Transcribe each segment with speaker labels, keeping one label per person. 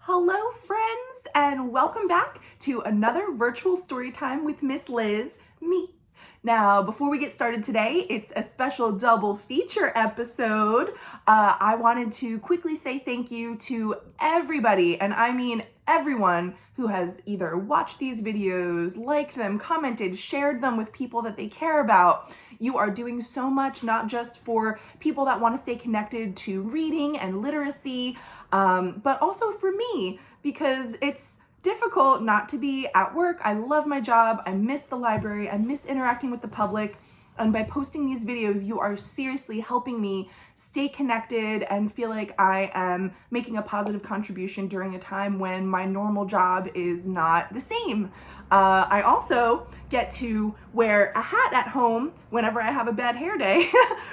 Speaker 1: Hello friends, and welcome back to another virtual story time with Miss Liz, me. Now, before we get started today, it's a special double feature episode. I wanted to quickly say thank you to everybody, and I mean everyone, who has either watched these videos, liked them, commented, shared them with people that they care about. You are doing so much, not just for people that want to stay connected to reading and literacy, but also for me, because it's difficult not to be at work. I love my job. I miss the library. I miss interacting with the public. And by posting these videos, you are seriously helping me stay connected and feel like I am making a positive contribution during a time when my normal job is not the same. I also get to wear a hat at home whenever I have a bad hair day,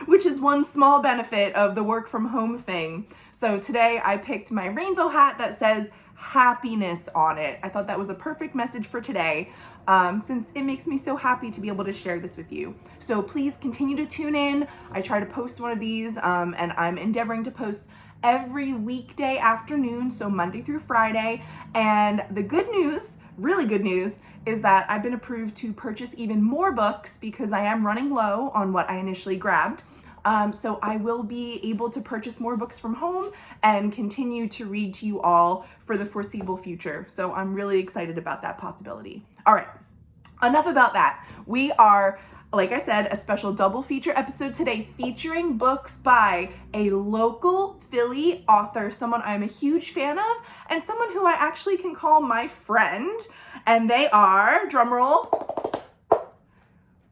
Speaker 1: which is one small benefit of the work from home thing. So today I picked my rainbow hat that says happiness on it. I thought that was a perfect message for today, since it makes me so happy to be able to share this with you. So please continue to tune in. I try to post one of these, and I'm endeavoring to post every weekday afternoon, so Monday through Friday. And the good news, really good news, is that I've been approved to purchase even more books because I am running low on what I initially grabbed. So I will be able to purchase more books from home and continue to read to you all for the foreseeable future. So I'm really excited about that possibility. All right, enough about that. We are, like I said, a special double feature episode today featuring books by a local Philly author, someone I'm a huge fan of, and someone who I actually can call my friend. And they are, drumroll,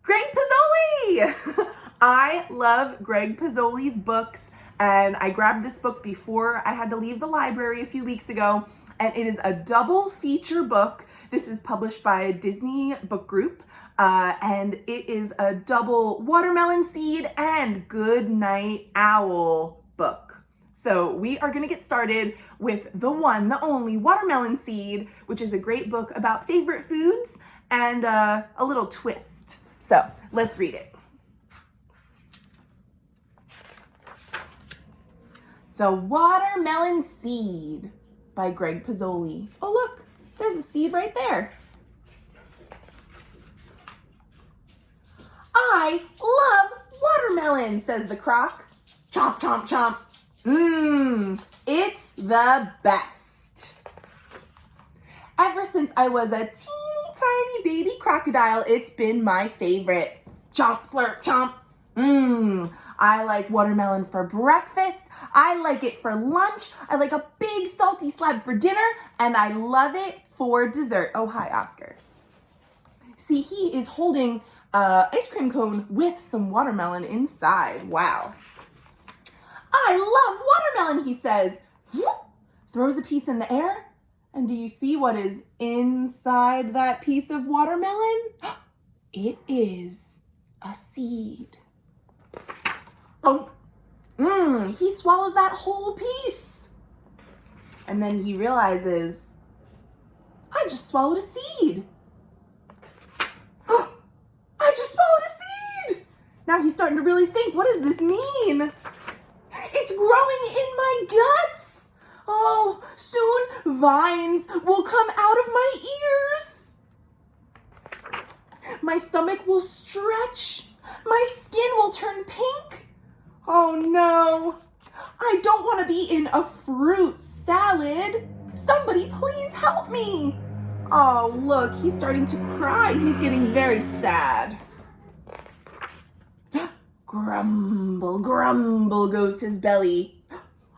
Speaker 1: Greg Pizzoli. I love Greg Pizzoli's books, and I grabbed this book before I had to leave the library a few weeks ago, and it is a double feature book. This is published by Disney Book Group, and it is a double Watermelon Seed and Good Night Owl book. So we are going to get started with the one, the only Watermelon Seed, which is a great book about favorite foods and a little twist. So let's read it. The Watermelon Seed by Greg Pizzoli. Oh look, there's a seed right there. I love watermelon, says the croc. Chomp, chomp, chomp. It's the best. Ever since I was a teeny tiny baby crocodile, it's been my favorite. Chomp, slurp, chomp. I like watermelon for breakfast. I like it for lunch. I like a big salty slab for dinner, and I love it for dessert. Oh, hi, Oscar. See, he is holding an ice cream cone with some watermelon inside. Wow. I love watermelon, he says. Whoop, throws a piece in the air. And do you see what is inside that piece of watermelon? It is a seed. Oh, he swallows that whole piece. And then he realizes, I just swallowed a seed. I just swallowed a seed. Now he's starting to really think, what does this mean? It's growing in my guts. Oh, soon vines will come out of my ears. My stomach will stretch. My skin will turn pink. Oh no, I don't want to be in a fruit salad. Somebody please help me. Oh look, he's starting to cry. He's getting very sad. Grumble, grumble goes his belly.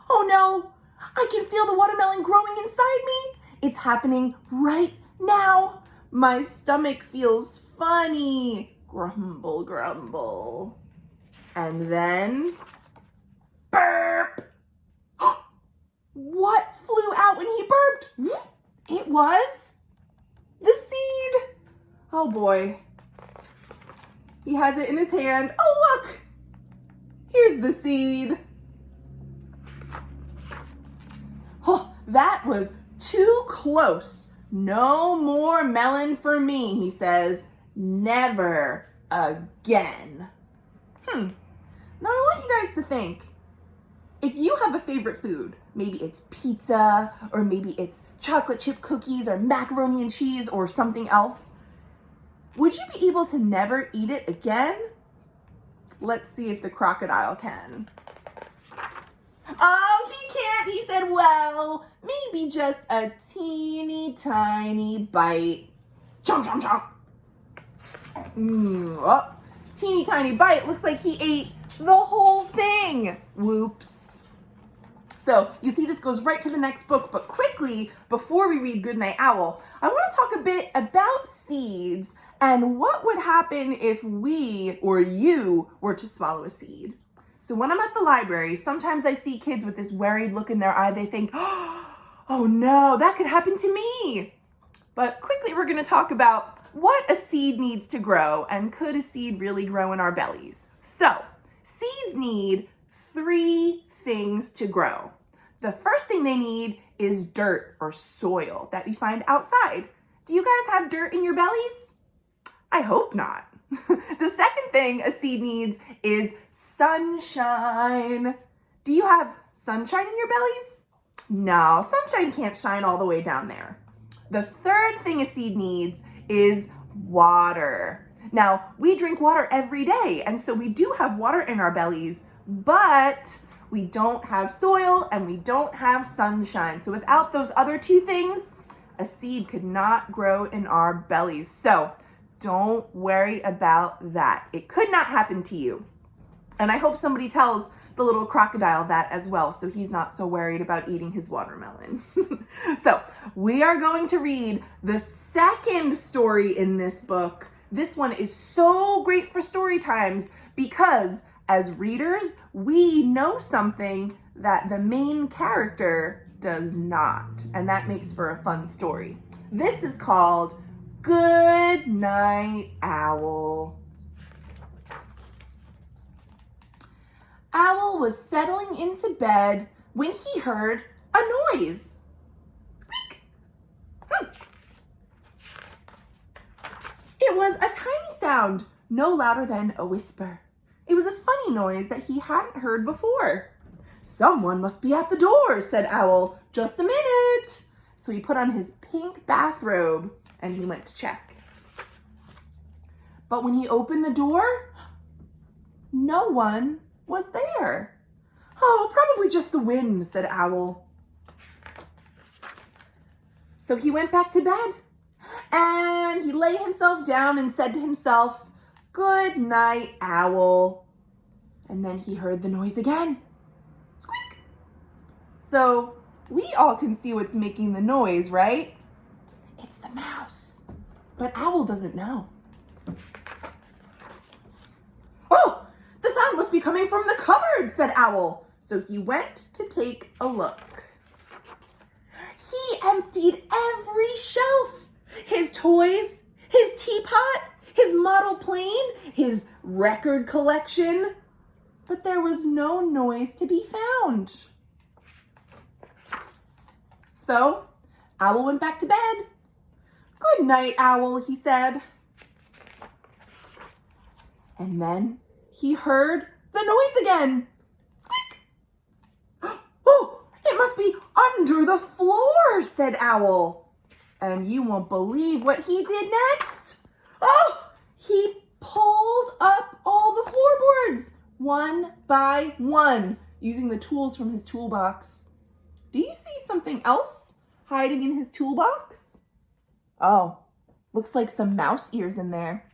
Speaker 1: Oh no, I can feel the watermelon growing inside me. It's happening right now. My stomach feels funny. Grumble, grumble. And then, burp. What flew out when he burped? It was the seed. Oh boy. He has it in his hand. Oh look, here's the seed. Oh, that was too close. No more melon for me, he says. Never again. Now I want you guys to think, if you have a favorite food, maybe it's pizza, or maybe it's chocolate chip cookies or macaroni and cheese or something else, would you be able to never eat it again? Let's see if the crocodile can. Oh, he can't. He said, well, maybe just a teeny tiny bite. Chomp, chomp, chomp. Oh, teeny tiny bite. Looks like he ate the whole thing. Whoops. So you see this goes right to the next book, but quickly, before we read Goodnight Owl, I want to talk a bit about seeds and what would happen if we or you were to swallow a seed. So when I'm at the library, sometimes I see kids with this worried look in their eye. They think, oh no, that could happen to me. But quickly, we're going to talk about what a seed needs to grow, and could a seed really grow in our bellies? So seeds need 3 things to grow. The first thing they need is dirt or soil that we find outside. Do you guys have dirt in your bellies? I hope not. The second thing a seed needs is sunshine. Do you have sunshine in your bellies? No, sunshine can't shine all the way down there. The third thing a seed needs is water. Now, we drink water every day, and so we do have water in our bellies, but we don't have soil and we don't have sunshine. So without those other 2 things, a seed could not grow in our bellies. So don't worry about that. It could not happen to you. And I hope somebody tells the little crocodile that as well, so he's not so worried about eating his watermelon. So we are going to read the second story in this book. This one is so great for story times because as readers, we know something that the main character does not, and that makes for a fun story. This is called Goodnight Owl. Owl was settling into bed when he heard a noise. Squeak! It was a tiny sound, no louder than a whisper. It was a funny noise that he hadn't heard before. Someone must be at the door, said Owl. Just a minute. So he put on his pink bathrobe and he went to check. But when he opened the door, no one was there. Oh, probably just the wind, said Owl. So he went back to bed and he lay himself down and said to himself, Good night, Owl. And then he heard the noise again. Squeak! So we all can see what's making the noise, right? It's the mouse. But Owl doesn't know. Oh, the sound must be coming from the cupboard, said Owl. So he went to take a look. He emptied every shelf. His toys, his teapot, his model plane, his record collection. But there was no noise to be found. So Owl went back to bed. Good night, Owl, he said. And then he heard the noise again. Squeak! Oh, it must be under the floor, said Owl. And you won't believe what he did next. Oh, he pulled up all the floorboards one by one using the tools from his toolbox. Do you see something else hiding in his toolbox? Oh, looks like some mouse ears in there.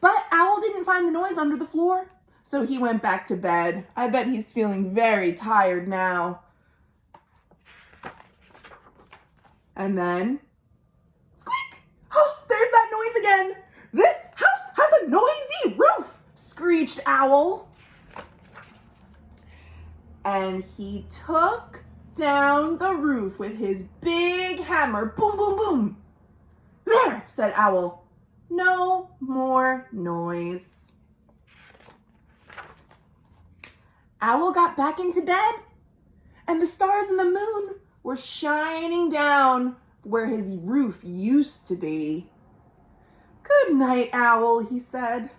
Speaker 1: But Owl didn't find the noise under the floor, so he went back to bed. I bet he's feeling very tired now. And then, squeak! Oh, there's that noise again. This house has a noisy roof, screeched Owl. And he took down the roof with his big hammer. Boom, boom, boom. There, said Owl. No more noise. Owl got back into bed, and the stars and the moon were shining down where his roof used to be. Good night, Owl, he said.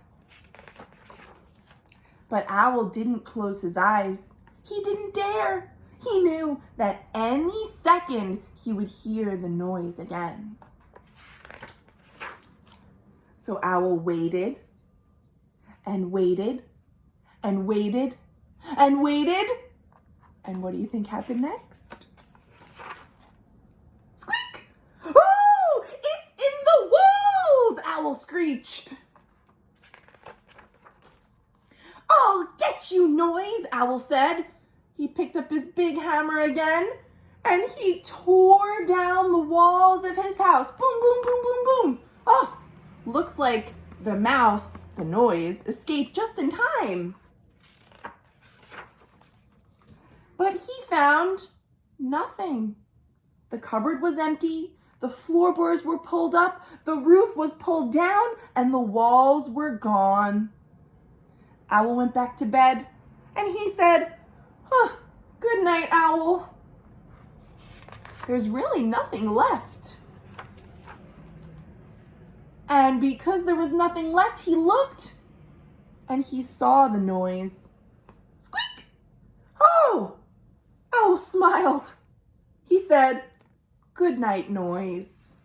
Speaker 1: But Owl didn't close his eyes. He didn't dare. He knew that any second he would hear the noise again. So Owl waited and waited and waited and waited. And what do you think happened next? Squeak! Oh, it's in the walls, Owl screeched. I'll get you, Noise, Owl said. He picked up his big hammer again and he tore down the walls of his house. Boom, boom, boom, boom, boom. Oh, looks like the mouse, the Noise, escaped just in time. But he found nothing. The cupboard was empty, the floorboards were pulled up, the roof was pulled down, and the walls were gone. Owl went back to bed, and he said, good night, Owl. There's really nothing left. And because there was nothing left, he looked, and he saw the noise. Squeak! Oh! Owl smiled. He said, good night, Noise.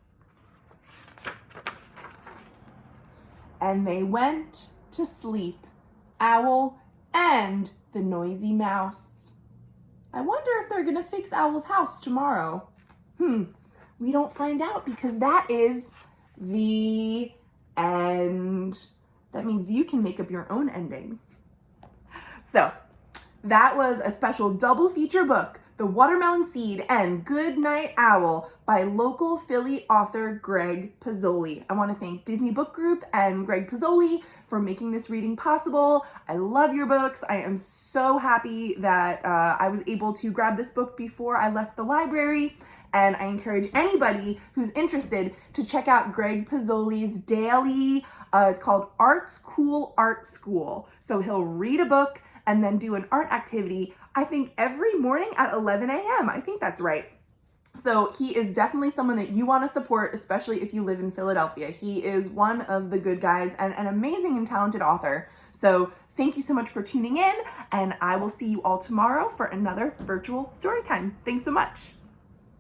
Speaker 1: And they went to sleep, Owl and the noisy mouse. I wonder if they're gonna fix Owl's house tomorrow. We don't find out because that is the end. That means you can make up your own ending. So, that was a special double feature book, The Watermelon Seed and Good Night Owl by local Philly author Greg Pizzoli. I want to thank Disney Book Group and Greg Pizzoli for making this reading possible. I love your books. I am so happy that I was able to grab this book before I left the library. And I encourage anybody who's interested to check out Greg Pizzoli's daily, it's called Art's Cool Art School. So he'll read a book and then do an art activity, I think every morning at 11 a.m. I think that's right. So he is definitely someone that you want to support, especially if you live in Philadelphia. He is one of the good guys and an amazing and talented author. So thank you so much for tuning in, and I will see you all tomorrow for another virtual story time. Thanks so much.